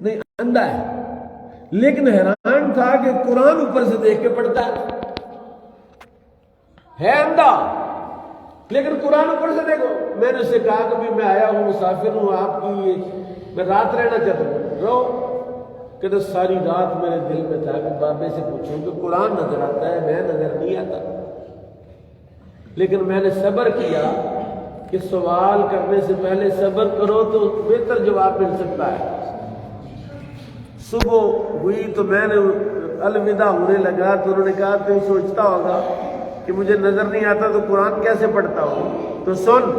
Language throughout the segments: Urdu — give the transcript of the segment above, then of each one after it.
نہیں اندھا ہے، لیکن حیران تھا کہ قرآن اوپر سے دیکھ کے پڑھتا ہے اندھا، لیکن قرآن اوپر سے دیکھو۔ میں نے اسے کہا کہ میں آیا ہوں، مسافر ہوں، آپ کی میں رات رہنا چاہتا ہوں، رہو۔ کہ ساری رات میرے دل میں تھا کہ بابے سے پوچھوں کہ قرآن نظر آتا ہے، میں نظر نہیں آتا، لیکن میں نے صبر کیا کہ سوال کرنے سے پہلے صبر کرو تو بہتر جواب مل سکتا ہے۔ صبح ہوئی تو میں نے الوداع ہونے لگا تو انہوں نے کہا تو سوچتا ہوگا کہ مجھے نظر نہیں آتا تو قرآن کیسے پڑھتا ہوں؟ تو سن،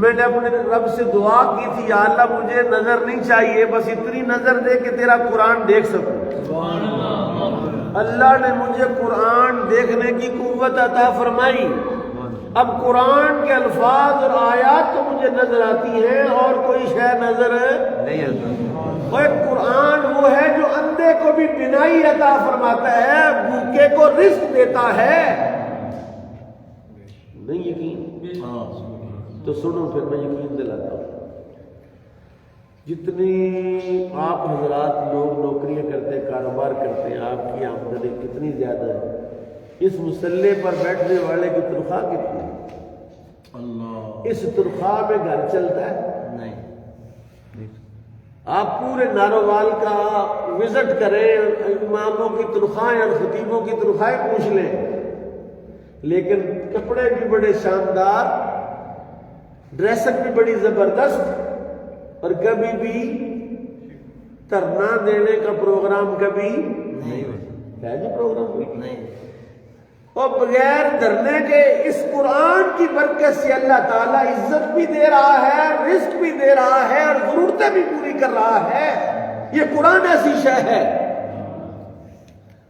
میں نے اپنے رب سے دعا کی تھی، یا اللہ مجھے نظر نہیں چاہیے، بس اتنی نظر دے کہ تیرا قرآن دیکھ سکوں۔ اللہ نے مجھے قرآن دیکھنے کی قوت عطا فرمائی۔ اب قرآن کے الفاظ اور آیات تو مجھے نظر آتی ہیں اور کوئی شے نظر نہیں آتی۔ اور قرآن وہ ہے جو اندھے کو بھی بینائی عطا فرماتا ہے، بھوکے کو رزق دیتا ہے۔ نہیں یقین؟ تو سنو پھر میں یقین دلاتا ہوں۔ جتنی آپ حضرات لوگ نوکریاں کرتے ہیں، کاروبار کرتے ہیں، آپ کی آمدنی کتنی زیادہ ہے، اس مسلح پر بیٹھنے والے کی تنخواہ کتنی ہے؟ اللہ، اس تنخواہ میں گھر چلتا ہے؟ نہیں۔ آپ پورے نارووال کا وزٹ کریں، اماموں کی تنخواہیں اور خطیبوں کی تنخواہیں پوچھ لیں، لیکن کپڑے بھی بڑے شاندار، ڈریسنگ بھی بڑی زبردست، اور کبھی بھی دھرنا دینے کا پروگرام کبھی نہیں ہوتا ہے جی، پروگرام نہیں۔ اور بغیر دھرنے کے اس قرآن کی برکت سے اللہ تعالیٰ عزت بھی دے رہا ہے، رزق بھی دے رہا ہے، اور ضرورتیں بھی پوری کر رہا ہے۔ یہ قرآن ایسی شے ہے،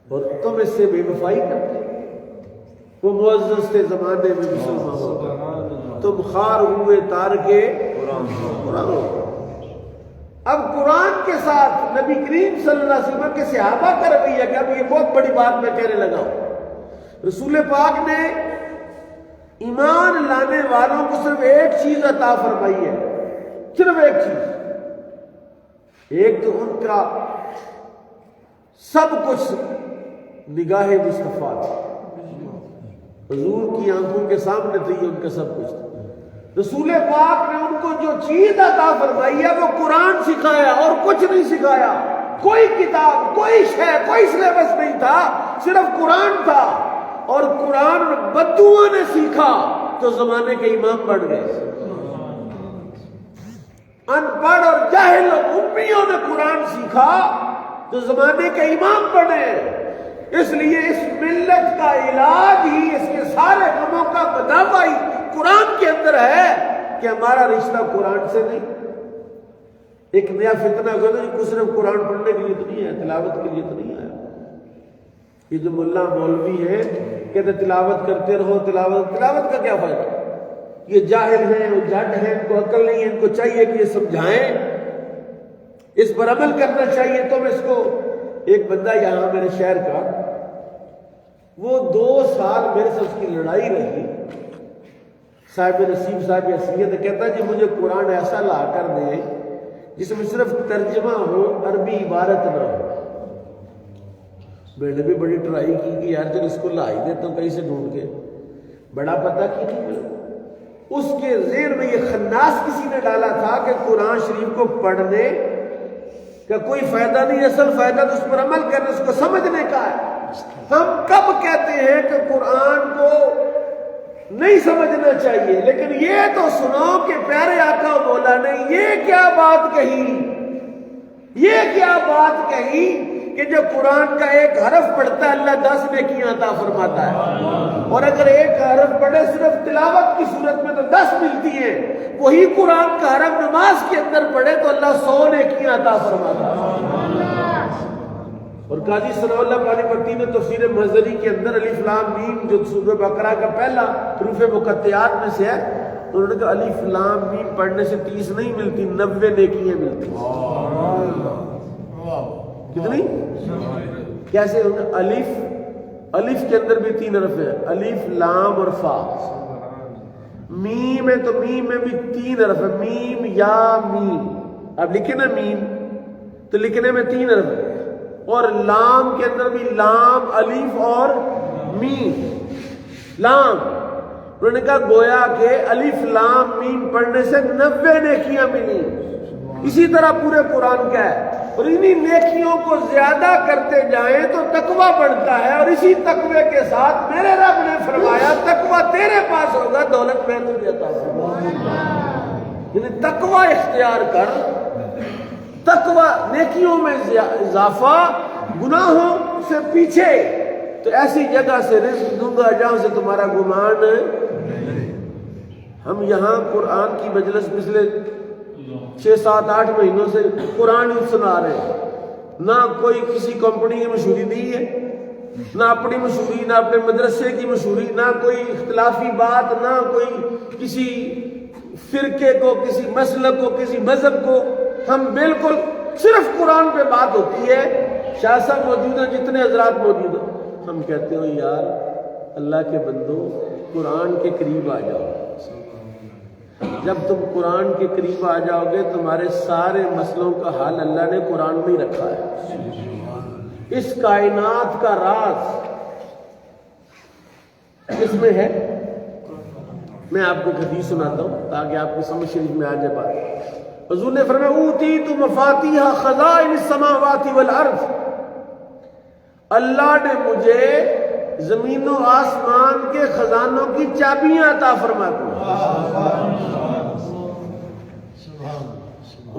اور تم اس سے بے وفائی کرتے۔ وہ معزز تھے زمانے میں مسلمان، تم خار ہوئے تار کے قرآن۔ اب قرآن کے ساتھ نبی کریم صلی اللہ علیہ وسلم کے صحابہ کا رویہ کیا؟ اب یہ بہت بڑی بات میں کہنے لگا ہوں۔ رسول پاک نے ایمان لانے والوں کو صرف ایک چیز عطا فرمائی ہے، صرف ایک چیز، ایک تو ان کا سب کچھ نگاہ مصطفیٰ، حضور کی آنکھوں کے سامنے تھی ان کا سب کچھ۔ رسول پاک نے ان کو جو چیز عطا فرمائی ہے وہ قرآن سکھایا اور کچھ نہیں سکھایا۔ کوئی کتاب، کوئی شے، کوئی سلیبس نہیں تھا، صرف قرآن تھا، اور قرآن بدوؤں نے سیکھا تو زمانے کے امام بن گئے۔ ان پڑھ اور جاہل امیوں نے قرآن سیکھا تو زمانے کے امام بنے۔ اس لیے اس ملت کا علاج ہی، اس کے سارے غموں کا بداوا ہی قرآن کے اندر ہے کہ ہمارا رشتہ قرآن سے نہیں۔ ایک نیا فتنہ کو صرف قرآن پڑھنے کے لیے تو نہیں ہے، تلاوت کے لیے تو نہیں آیا۔ یہ جو ملا مولوی ہے کہتے تلاوت کرتے رہو، تلاوت کا کیا فائدہ؟ یہ جاہل ہیں، وہ جٹ ہیں، ان کو عقل نہیں ہے، ان کو چاہیے کہ یہ سمجھائیں، اس پر عمل کرنا چاہیے۔ تم اس کو، ایک بندہ یہاں میرے شہر کا، وہ 2 سال میرے سے اس کی لڑائی رہی، صاحب نصیب صاحب حیثیت، کہتا جی مجھے قرآن ایسا لا کر دے جس میں صرف ترجمہ ہو، عربی عبارت نہ ہو۔ میں نے بھی بڑی ٹرائی کی کہ یار جب اس کو لا ہی دیتا ہوں کہیں سے ڈھونڈ کے، بڑا پتہ کی نہیں ملا۔ اس کے ذہن میں یہ خناس کسی نے ڈالا تھا کہ قرآن شریف کو پڑھنے کا کوئی فائدہ نہیں، اصل فائدہ تو اس پر عمل کرنے، اس کو سمجھنے کا ہے۔ ہم کب کہتے ہیں کہ قرآن کو نہیں سمجھنا چاہیے، لیکن یہ تو سنو کہ پیارے آقا و مولا نے یہ کیا بات کہی، یہ کیا بات کہی کہ جو قرآن کا ایک حرف پڑھتا ہے اللہ 10 نیکیاں عطا فرماتا ہے، اور اگر ایک حرف پڑھے صرف تلاوت کی صورت میں تو 10 ملتی ہیں، وہی قرآن کا حرف نماز کے اندر پڑھے تو اللہ 100 نیکیاں عطا فرماتا ہے۔ اور قاضی ثناء اللہ پانی پتی نے تفسیر مظہری کے اندر الف لام میم جو سورہ بقرہ کا پہلا حروف مقطعات میں سے ہے، انہوں نے کہا الف لام میم پڑھنے سے 30 نہیں ملتی، 90 نیکیاں ملتی۔ کتنی؟ کیسے؟ الف کے اندر بھی 3 حرف ہیں، الف لام اور فا۔ میم ہے تو میم میں بھی 3 حرف ہے، میم یا میم۔ اب لکھے نا میم، تو لکھنے میں 3 حرف ہے، اور لام کے اندر بھی لام، الف اور میم، لام۔ انہوں نے کہا گویا کہ الف لام میم پڑھنے سے 90 نیکیاں ملی۔ اسی طرح پورے قرآن کا ہے، اور انہی نیکیوں کو زیادہ کرتے جائیں تو تقویٰ بڑھتا ہے، اور اسی تقوی کے ساتھ میرے رب نے فرمایا تقویٰ تیرے پاس ہوگا، دولت میں تجھے عطا ہوگا۔ یعنی تقویٰ اختیار کر، تقویٰ نیکیوں میں اضافہ، گناہوں سے پیچھے، تو ایسی جگہ سے رزق دوں گا جہاں سے تمہارا گمان ہے۔ ہم یہاں قرآن کی مجلس پچھلے 6 7 8 مہینوں سے قرآن ہی سنا رہے ہیں، نہ کوئی کسی کمپنی کی مشہوری دی ہے، نہ اپنی مشہوری، نہ اپنے مدرسے کی مشہوری، نہ کوئی اختلافی بات، نہ کوئی کسی فرقے کو، کسی مسلک کو، کسی مذہب کو۔ ہم بالکل صرف قرآن پہ بات ہوتی ہے۔ شاہ صاحب موجود ہیں، جتنے حضرات موجود ہیں، ہم کہتے ہو یار اللہ کے بندو قرآن کے قریب آ جاؤ۔ جب تم قرآن کے قریب آ جاؤ گے تمہارے سارے مسئلوں کا حل اللہ نے قرآن میں ہی رکھا ہے۔ اس کائنات کا راز اس میں ہے۔ میں آپ کو حدیث سناتا ہوں تاکہ آپ کی سمجھ شریف میں آ جائے بات۔ حضور نے فرمایا اوتیت مفاتیح خزائن السماوات والارض، اللہ نے مجھے زمین و آسمان کے خزانوں کی چابیاں عطا فرما دی۔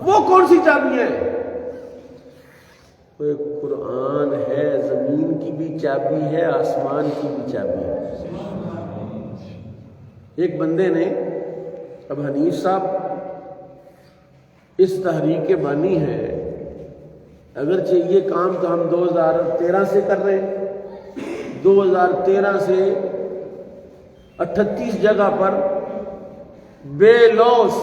وہ کون سی چابیاں ہیں؟ وہ قرآن ہے، زمین کی بھی چابی ہے، آسمان کی بھی چابی ہے۔ ایک بندے نے، اب حنیف صاحب اس تحریک کے بانی ہیں، اگرچہ یہ کام تو ہم 2013 سے کر رہے ہیں، 2013 سے 38 جگہ پر بے لوث۔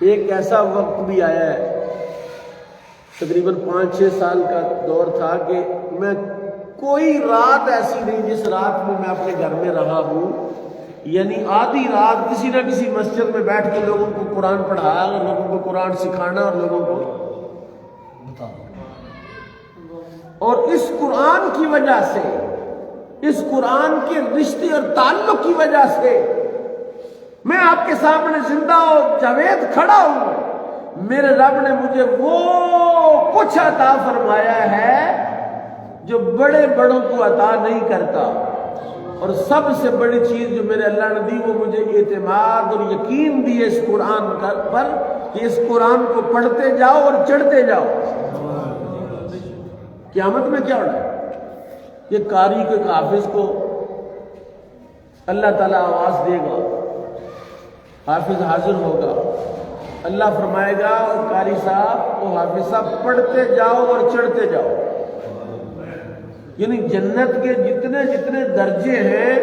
ایک ایسا وقت بھی آیا ہے، تقریباً 5-6 سال کا دور تھا کہ میں کوئی رات ایسی نہیں جس رات میں میں اپنے گھر میں رہا ہوں، یعنی آدھی رات کسی نہ کسی مسجد میں بیٹھ کے لوگوں کو قرآن پڑھایا، لوگوں کو قرآن سکھانا اور لوگوں کو بتانا۔ اور اس قرآن کی وجہ سے، اس قرآن کے رشتے اور تعلق کی وجہ سے میں آپ کے سامنے زندہ اور جاوید کھڑا ہوں۔ میرے رب نے مجھے وہ کچھ عطا فرمایا ہے جو بڑے بڑوں کو عطا نہیں کرتا، اور سب سے بڑی چیز جو میرے اللہ نے دی وہ مجھے اعتماد اور یقین دی ہے اس قرآن پر کہ اس قرآن کو پڑھتے جاؤ اور چڑھتے جاؤ۔ قیامت میں کیا ہونا ہے؟ یہ قاری کے حافظ کو اللہ تعالیٰ آواز دے گا، حافظ حاضر ہوگا، اللہ فرمائے گا قاری صاحب، وہ حافظ صاحب پڑھتے جاؤ اور چڑھتے جاؤ۔ یعنی جنت کے جتنے جتنے درجے ہیں،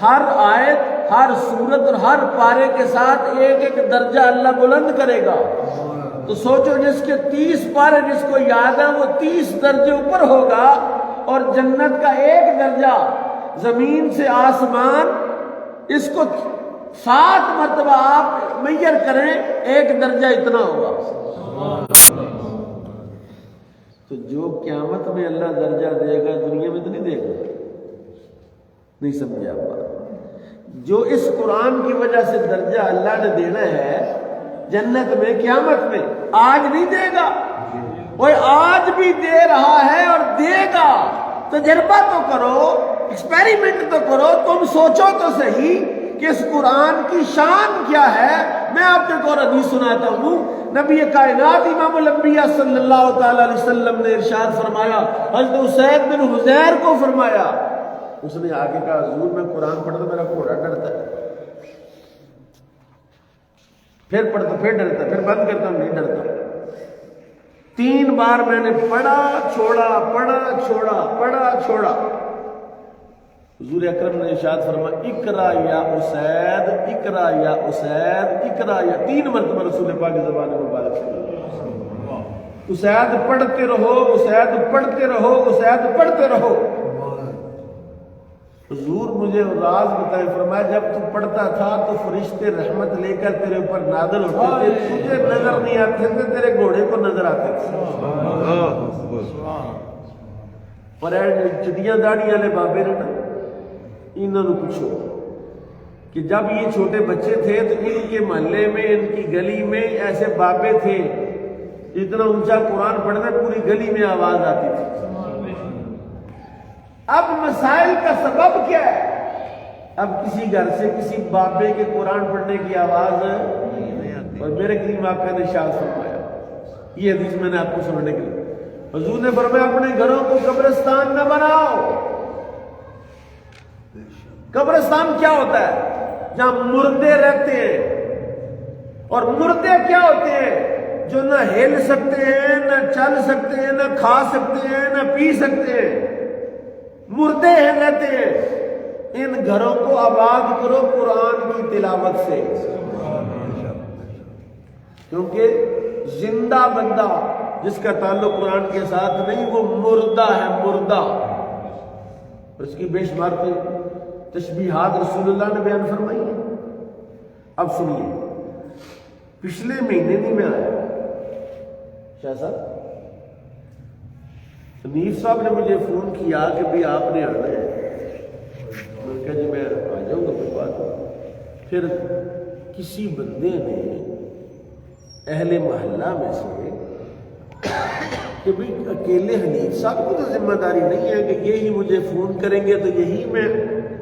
ہر آیت، ہر سورت اور ہر پارے کے ساتھ ایک ایک درجہ اللہ بلند کرے گا۔ تو سوچو جس کے 30 پارے جس کو یاد ہے وہ 30 درجے اوپر ہوگا، اور جنت کا ایک درجہ زمین سے آسمان، اس کو 7 مرتبہ آپ میئر کریں، ایک درجہ اتنا ہوگا۔ تو جو قیامت میں اللہ درجہ دے گا دنیا میں تو نہیں دے گا۔ نہیں سمجھا بات؟ جو اس قرآن کی وجہ سے درجہ اللہ نے دینا ہے جنت میں، قیامت میں، آج نہیں دے گا، وہ آج بھی دے رہا ہے اور دے گا۔ تجربہ تو کرو، ایکسپیریمنٹ تو کرو، تم سوچو تو صحیح کہ اس قرآن کی شان کیا ہے۔ میں آپ کو ایک اور حدیث سناتا ہوں۔ نبی کائنات امام الانبیاء صلی اللہ تعالی علیہ وسلم نے ارشاد فرمایا، حضرت اسید بن حضیر کو فرمایا، اس نے آگے کہا حضور میں قرآن پڑھتا میرا گھوڑا ڈرتا ہے، پھر پڑھتا پھر ڈرتا، پھر بند کرتا ہوں نہیں ڈرتا۔ 3 بار میں نے پڑھا چھوڑا، پڑھا چھوڑا، پڑھا چھوڑا۔ حضور اکرم نے ارشاد فرمایا اقرا یا اسید، اقرا یا اسید، اقرا یا 3 مرتبہ رسول پاک کی زبان مبارک سے اسید پڑھتے رہو، اسید پڑھتے رہو، اسید پڑھتے رہو۔ حضور مجھے راز بتائے، فرمایا جب تو پڑھتا تھا تو فرشتے رحمت لے کر تیرے اوپر نازل ہوتے تھے، تجھے نظر نہیں آتے تھے، تیرے گھوڑے کو نظر آتے تھے۔ اور چٹیاں داڑھی والے بابے نے نا، انہوں نے پوچھو کہ جب یہ چھوٹے بچے تھے تو ان کے محلے میں، ان کی گلی میں ایسے بابے تھے، اتنا اونچا قرآن پڑھنا پوری گلی میں آواز آتی تھی۔ اب مسائل کا سبب کیا ہے؟ اب کسی گھر سے کسی بابے کے قرآن پڑھنے کی آواز نہیں آتی، اور میرے کریم آقا نے ارشاد فرمایا، یہ حدیث میں نے آپ کو سننے کے لیے، حضور نے فرمایا اپنے گھروں کو قبرستان نہ بناؤ۔ قبرستان کیا ہوتا ہے؟ جہاں مردے رہتے ہیں، اور مردے کیا ہوتے ہیں؟ جو نہ ہل سکتے ہیں، نہ چل سکتے ہیں، نہ کھا سکتے ہیں، نہ پی سکتے ہیں، مردے ہیں، رہتے ہیں۔ ان گھروں کو آباد کرو قرآن کی تلاوت سے، کیونکہ زندہ بندہ جس کا تعلق قرآن کے ساتھ نہیں وہ مردہ ہے، مردہ۔ اور اس کی بے شمار تشبیہات رسول اللہ نے بیان فرمائی ہیں۔ اب سنیے، پچھلے مہینے نہیں میں آیا شاہ صاحب، حنیف صاحب نے مجھے فون کیا کہ بھی آپ نے آنا ہے، میں نے کہا جی میں آ جاؤں گا، کوئی بات نہیں۔ پھر کسی بندے نے اہل محلہ میں سے کہ بھی اکیلے حنیف صاحب کو تو ذمہ داری نہیں ہے کہ یہی مجھے فون کریں گے تو یہی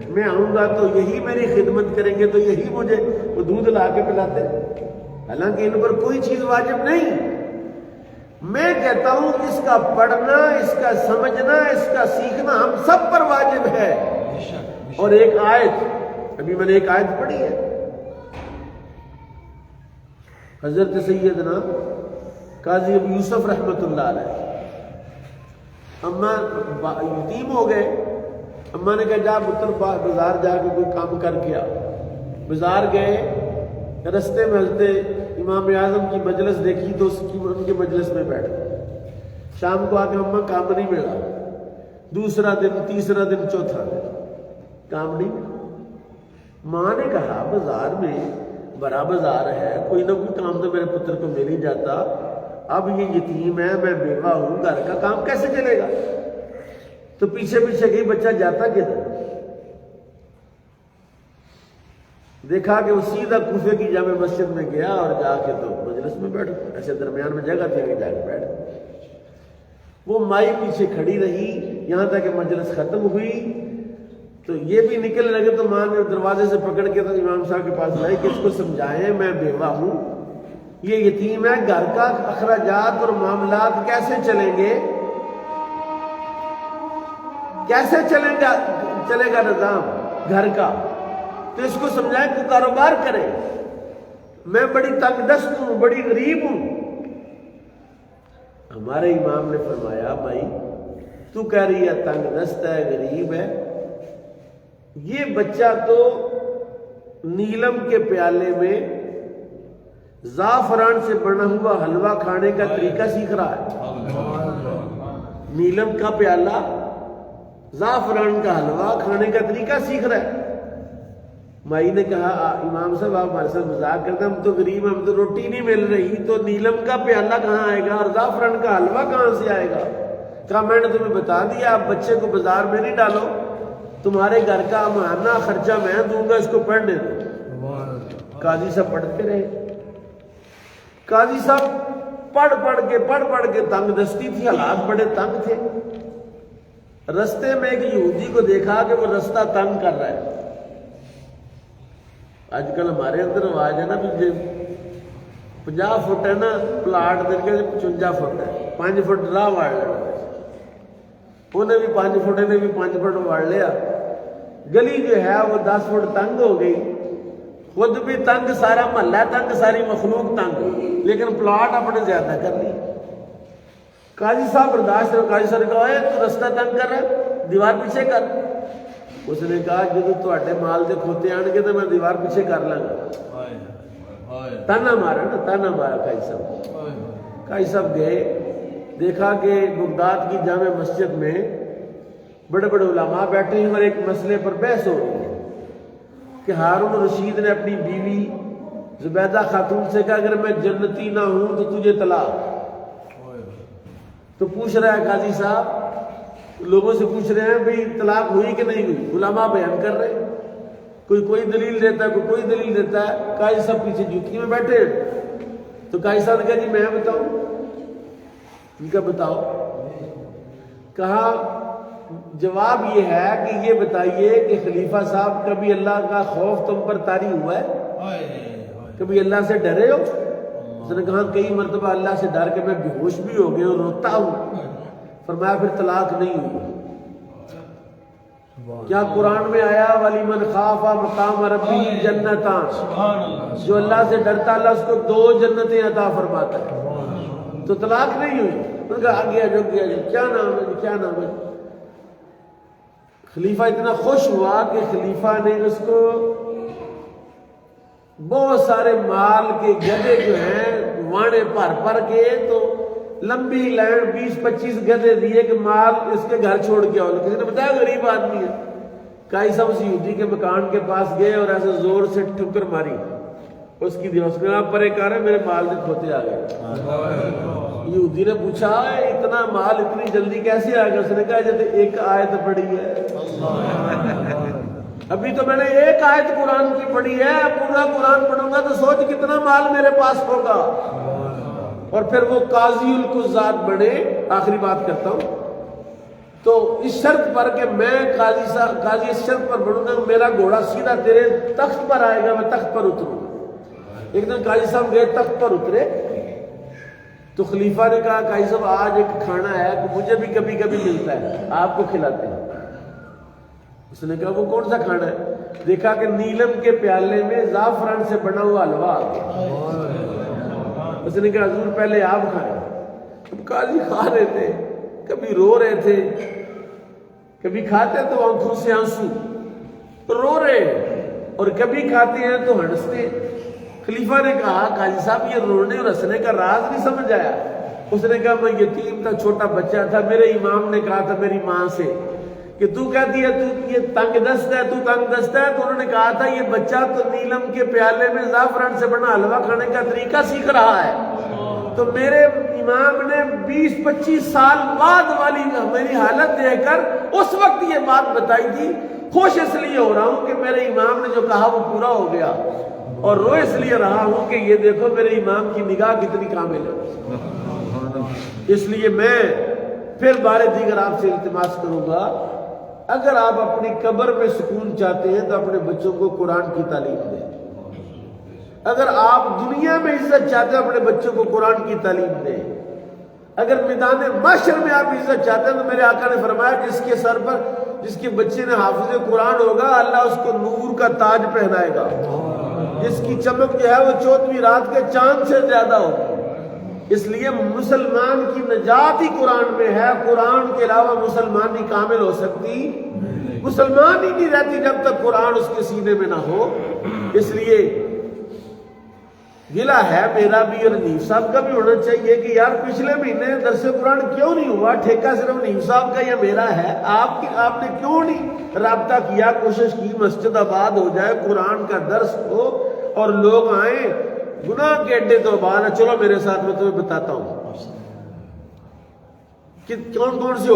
میں آؤں گا تو یہی میری خدمت کریں گے تو یہی مجھے وہ دودھ لا کے پلاتے، حالانکہ ان پر کوئی چیز واجب نہیں۔ میں کہتا ہوں اس کا پڑھنا، اس کا سمجھنا، اس کا سیکھنا ہم سب پر واجب ہے۔ اور ایک آیت، ابھی میں نے ایک آیت پڑھی ہے، حضرت سیدنا قاضی ابو یوسف رحمۃ اللہ علیہ، اماں یتیم ہو گئے، اماں نے کہا جا پتر بازار جا کے کوئی کام کر کے آ۔ بازار گئے، رستے میں حضرت امام اعظم کی مجلس دیکھی تو ان کے مجلس میں بیٹھ گئے۔ شام کو آ کے اماں کام نہیں ملا، دوسرا دن، تیسرا دن، چوتھا دن کام نہیں ملا۔ ماں نے کہا بازار میں بڑا بازار ہے، کوئی نہ کوئی کام تو میرے پتر کو مل ہی جاتا، اب یہ یتیم ہے، میں بیوہ ہوں، گھر کا کام کیسے چلے گا؟ تو پیچھے پیچھے گئی، بچہ جاتا کدھر؟ دیکھا کہ وہ سیدھا کوفے کی جامع مسجد میں گیا اور جا کے تو مجلس میں بیٹھ، ایسے درمیان میں جگہ تھی کہ جا کے بیٹھ۔ وہ مائی پیچھے کھڑی رہی یہاں تک کہ مجلس ختم ہوئی، تو یہ بھی نکلنے لگے تو ماں نے دروازے سے پکڑ کے تو امام صاحب کے پاس لائی کہ اس کو سمجھائیں میں بیوہ ہوں، یہ یتیم ہے، گھر کا اخراجات اور معاملات کیسے چلیں گے، کیسے چلے گا نظام گھر کا، تو اس کو سمجھائیں کہ کاروبار کرے، میں بڑی تنگ دست ہوں، بڑی غریب ہوں۔ ہمارے امام نے فرمایا بھائی تو کہہ رہی ہے تنگ دست ہے، غریب ہے، یہ بچہ تو نیلم کے پیالے میں زعفران سے بنا ہوا حلوہ کھانے کا طریقہ سیکھ رہا ہے۔ نیلم کا پیالہ، زعفران کا حلوہ کھانے کا طریقہ سیکھ رہا ہے۔ مائی نے کہا امام صاحب آپ ہمارے ساتھ مذاق کرتے ہیں، ہم تو غریب ہیں، ہم تو روٹی نہیں مل رہی، تو نیلم کا پیالہ کہاں آئے گا اور زعفران کا حلوہ کہاں سے آئے گا؟ کہا میں نے تمہیں بتا دیا، آپ بچے کو بازار میں نہیں ڈالو، تمہارے گھر کا ماہانہ خرچہ میں دوں گا، اس کو پڑھنے دو۔ قاضی صاحب پڑھتے رہے، قاضی صاحب پڑھ پڑھ کے تنگ دستی تھی، حالات بڑے تنگ تھے۔ رستے میں ایک یہودی کو دیکھا کہ وہ رستہ تنگ کر رہا ہے۔ آج کل ہمارے اندر رواج ہے نا، 50 فٹ ہے نا پلاٹ دے کے 55 فٹ ہے، 5 فٹ راہ واڑ لینا، انہیں بھی 5 فٹ، انہیں بھی 5 فٹ واڑ لیا، گلی جو ہے وہ 10 فٹ تنگ ہو گئی، خود بھی تنگ، سارا محلہ تنگ، ساری مخلوق تنگ، لیکن پلاٹ اپنے زیادہ کر لی۔ قاضی صاحب برداشت، قاضی صاحب نے کہا تو رستہ تنگ کر رہا ہے، دیوار پیچھے کر۔ اس نے کہا جب تھوڑے مال کے کھوتے آن گے تو میں دیوار پیچھے کر لوں گا۔ تانا مارا نا، تانا مارا قاضی صاحب۔ قاضی صاحب گئے، دیکھا کہ بغداد کی جامع مسجد میں بڑے بڑے علماء بیٹھے ہیں اور ایک مسئلے پر بحث ہو رہی ہے کہ ہارون رشید نے اپنی بیوی زبیدہ خاتون سے کہا اگر میں جنتی نہ ہوں تو تجھے طلاق. تو پوچھ رہا ہے قاضی صاحب، لوگوں سے پوچھ رہے ہیں بھئی طلاق ہوئی کہ نہیں ہوئی، علماء بیان کر رہے ہیں، کوئی دلیل دیتا ہے، کوئی دلیل دیتا ہے. قاضی صاحب پیچھے جوتی میں بیٹھے. تو قاضی صاحب نے کہا جی میں بتاؤں. ان کا بتاؤ. کہا جواب یہ ہے کہ یہ بتائیے کہ خلیفہ صاحب کبھی اللہ کا خوف تم پر طاری ہوا ہے؟ کبھی اللہ سے ڈرے ہو؟ اس نے کہا کئی مرتبہ اللہ سے ڈر کے میں بے ہوش بھی ہو گیا اور روتا ہوں. فرمایا پھر طلاق نہیں ہوئی. کیا قرآن میں آیا وَلِمَنْ خَافَ مَقَامَ رَبِّهِ جَنَّتَانِ، جو اللہ سے ڈرتا اللہ اس کو 2 جنتیں عطا فرماتا ہے. تو طلاق نہیں ہوئی. ان کا آگے جو کیا نام ہے، کیا نام ہے. خلیفہ اتنا خوش ہوا کہ خلیفہ نے اس کو بہت سارے مال کے گدھے جو ہیں وانے پر کے، تو لمبی لائن 20-25 گدھے دیے کہ مال اس کے گھر چھوڑ کے آؤ. کسی نے بتایا غریب آدمی ہے. قاضی صاحب اس یہودی کے مکان کے پاس گئے اور ایسے زور سے ٹھکر ماری اس کی دیوار. اس نے آپ پرے کر رہے میرے مال میں کھوتے آ گئے. یہودی نے پوچھا اتنا مال اتنی جلدی کیسے آ گیا؟ اس نے کہا جیسے ایک آیت پڑھی ہے. ابھی تو میں نے ایک آیت قرآن کی پڑھی ہے، پورا قرآن پڑھوں گا تو سوچ کتنا مال میرے پاس ہوگا. اور پھر وہ قاضی القضات بنے. آخری بات کرتا ہوں. تو اس شرط پر کہ میں قاضی اس شرط پر بڑھوں گا کہ میرا گھوڑا سیدھا تیرے تخت پر آئے گا، میں تخت پر اتروں گا. ایک دن قاضی صاحب گئے، تخت پر اترے. تو خلیفہ نے کہا قاضی صاحب آج ایک کھانا ہے کہ مجھے بھی کبھی کبھی ملتا ہے، آپ کو کھلاتے ہیں. اس نے کہا وہ کون سا کھانا ہے؟ دیکھا کہ نیلم کے پیالے میں زعفران سے بنا ہوا حلوہ آ گیا. اس نے کہا حضور پہلے آپ کھائیں. قاضی کھا رہے تھے، کبھی رو رہے تھے، کبھی کھاتے تو آنکھوں سے آنسو تو رو رہے، اور کبھی کھاتے ہیں تو ہنستے. خلیفہ نے کہا قاضی صاحب یہ رونے اور ہنسنے کا راز نہیں سمجھ آیا. اس نے کہا میں یتیم تھا، چھوٹا بچہ تھا، میرے امام نے کہا تھا میری ماں سے کہ تو کہتی ہے تو یہ تنگ دست ہے، تو تنگ دست ہے. تو انہوں نے کہا تھا یہ بچہ تو نیلم کے پیالے میں زعفران سے بنا حلوہ کھانے کا طریقہ سیکھ رہا ہے. تو میرے امام نے 20-25 سال بعد والی میری حالت دیکھ کر اس وقت یہ بات بتائی تھی. خوش اس لیے ہو رہا ہوں کہ میرے امام نے جو کہا وہ پورا ہو گیا، اور رو اس لیے رہا ہوں کہ یہ دیکھو میرے امام کی نگاہ کتنی کامل ہے. اس لیے میں پھر بار دیگر آپ سے التماس کروں گا، اگر آپ اپنی قبر میں سکون چاہتے ہیں تو اپنے بچوں کو قرآن کی تعلیم دیں. اگر آپ دنیا میں عزت چاہتے ہیں اپنے بچوں کو قرآن کی تعلیم دیں. اگر میدان محشر میں آپ عزت چاہتے ہیں تو میرے آقا نے فرمایا جس کے سر پر جس کے بچے نے حافظ قرآن ہوگا اللہ اس کو نور کا تاج پہنائے گا، جس کی چمک جو ہے وہ 14ویں رات کے چاند سے زیادہ ہوگی. اس لیے مسلمان کی نجات ہی قرآن میں ہے. قرآن کے علاوہ مسلمان نہیں کامل ہو سکتی. مسلمان ہی نہیں رہتی جب تک قرآن اس کے سینے میں نہ ہو. اس لیے گلہ ہے میرا بھی اور حنیف صاحب کا بھی ہونا چاہیے کہ یار پچھلے مہینے درس قرآن کیوں نہیں ہوا؟ ٹھیکہ صرف حنیف صاحب کا یا میرا ہے؟ آپ نے کیوں نہیں رابطہ کیا، کوشش کی مسجد آباد ہو جائے، قرآن کا درس ہو اور لوگ آئیں. گناہ کے اڈے تو بعد چلو میرے ساتھ میں تمہیں بتاتا ہوں کہ کون کون سے